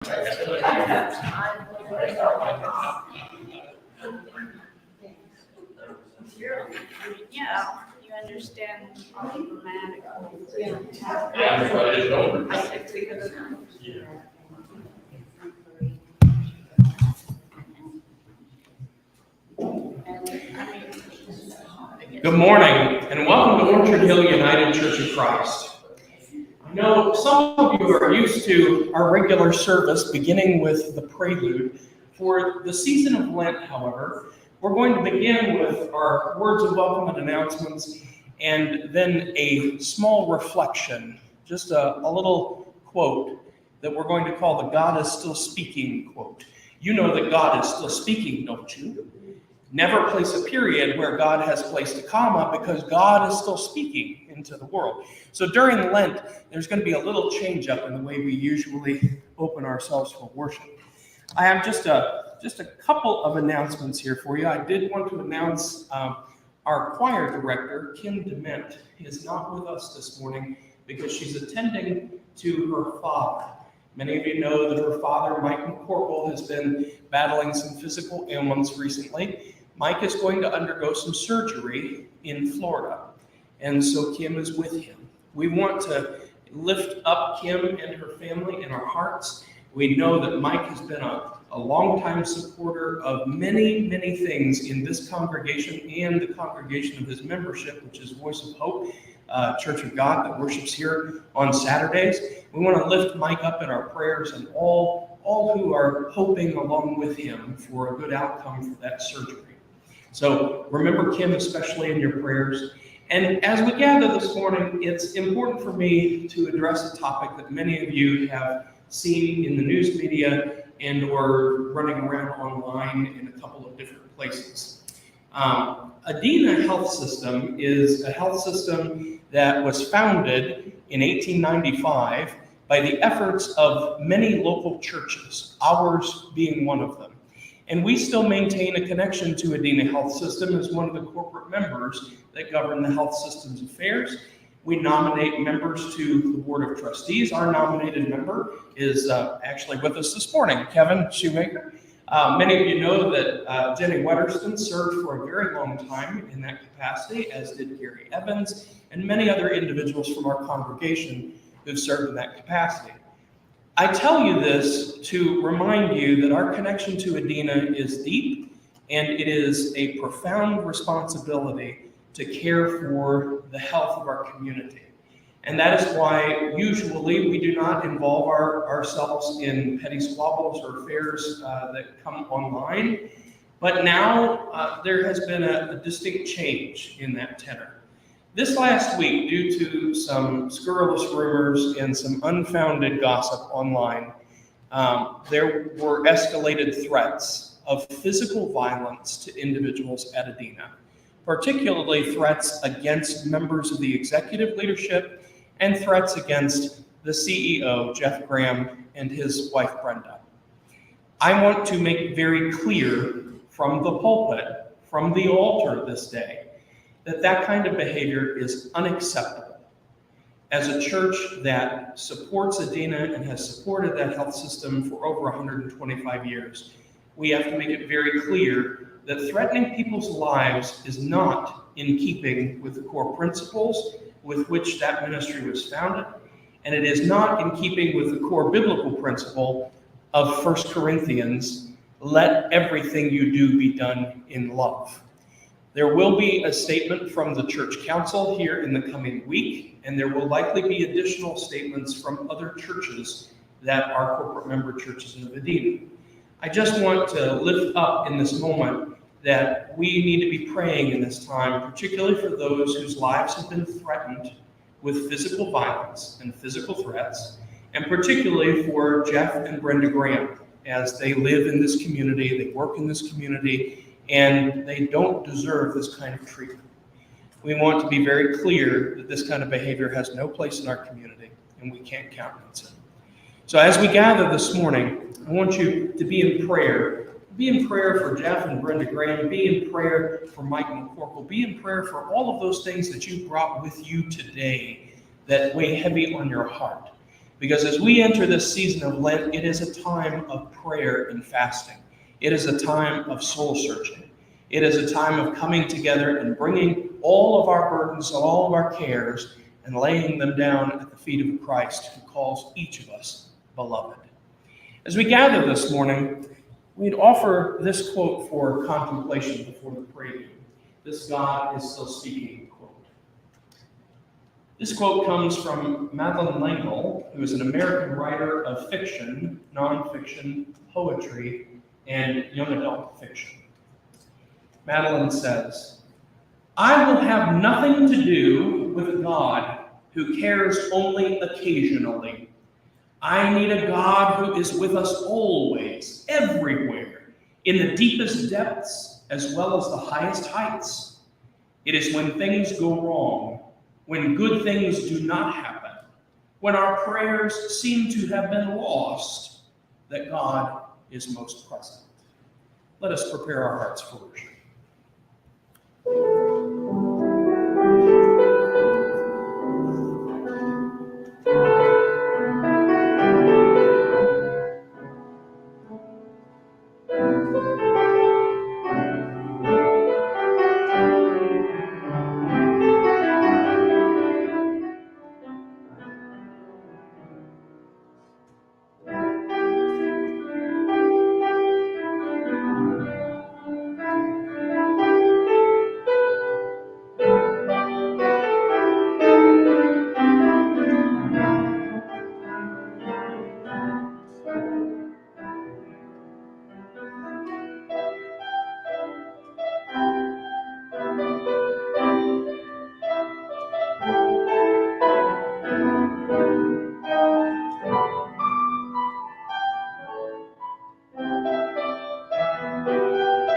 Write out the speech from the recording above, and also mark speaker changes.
Speaker 1: Yeah, you understand all the grammatical.
Speaker 2: Good morning, and welcome to Orchard Hill United Church of Christ. I know some of you are used to our regular service beginning with the prelude. For the season of Lent, however, we're going to begin with our words of welcome and announcements, and then a small reflection, just a little quote that we're going to call the God is still speaking quote. You know that God is still speaking, don't you? Never place a period where God has placed a comma, because God is still speaking into the world. So during Lent, there's going to be a little change up in the way we usually open ourselves for worship. I have just a couple of announcements here for you. I did want to announce our choir director, Kim DeMent, is not with us this morning because she's attending to her father. Many of you know that her father, Mike McCorkle, has been battling some physical ailments recently. Mike is going to undergo some surgery in Florida, and so Kim is with him. We want to lift up Kim and her family in our hearts. We know that Mike has been a longtime supporter of many, many things in this congregation and the congregation of his membership, which is Voice of Hope, Church of God that worships here on Saturdays. We want to lift Mike up in our prayers and all who are hoping along with him for a good outcome for that surgery. So remember Kim especially in your prayers. And as we gather this morning, it's important for me to address a topic that many of you have seen in the news media and or running around online in a couple of different places. Adena Health System is a health system that was founded in 1895 by the efforts of many local churches, ours being one of them. And we still maintain a connection to Adena Health System as one of the corporate members that govern the health system's affairs. We nominate members to the Board of Trustees. Our nominated member is actually with us this morning, Kevin Shoemaker. Many of you know that Jenny Wetterston served for a very long time in that capacity, as did Gary Evans, and many other individuals from our congregation who've served in that capacity. I tell you this to remind you that our connection to Adena is deep, and it is a profound responsibility to care for the health of our community. And that is why usually we do not involve ourselves in petty squabbles or affairs that come online. But now there has been a distinct change in that tenor. This last week, due to some scurrilous rumors and some unfounded gossip online, there were escalated threats of physical violence to individuals at Adena, particularly threats against members of the executive leadership and threats against the CEO, Jeff Graham, and his wife, Brenda. I want to make very clear from the pulpit, from the altar this day, that kind of behavior is unacceptable. As a church that supports Adena and has supported that health system for over 125 years, we have to make it very clear that threatening people's lives is not in keeping with the core principles with which that ministry was founded, and it is not in keeping with the core biblical principle of 1 Corinthians, let everything you do be done in love. There will be a statement from the church council here in the coming week, and there will likely be additional statements from other churches that are corporate member churches of Adena. I just want to lift up in this moment that we need to be praying in this time, particularly for those whose lives have been threatened with physical violence and physical threats, and particularly for Jeff and Brenda Graham, as they live in this community, they work in this community, and they don't deserve this kind of treatment. We want to be very clear that this kind of behavior has no place in our community, and we can't countenance it. So as we gather this morning, I want you to be in prayer. Be in prayer for Jeff and Brenda Graham. Be in prayer for Mike McCorkle. Be in prayer for all of those things that you brought with you today that weigh heavy on your heart. Because as we enter this season of Lent, it is a time of prayer and fasting. It is a time of soul searching. It is a time of coming together and bringing all of our burdens and all of our cares and laying them down at the feet of Christ, who calls each of us beloved. As we gather this morning, we'd offer this quote for contemplation before the prelude. This God is still speaking quote. This quote comes from Madeleine L'Engle, who is an American writer of fiction, nonfiction, poetry, and young adult fiction. Madeleine says, "I will have nothing to do with a God who cares only occasionally. I need a God who is with us always, everywhere, in the deepest depths as well as the highest heights. It is when things go wrong, when good things do not happen, when our prayers seem to have been lost, that God is most present." Let us prepare our hearts for worship.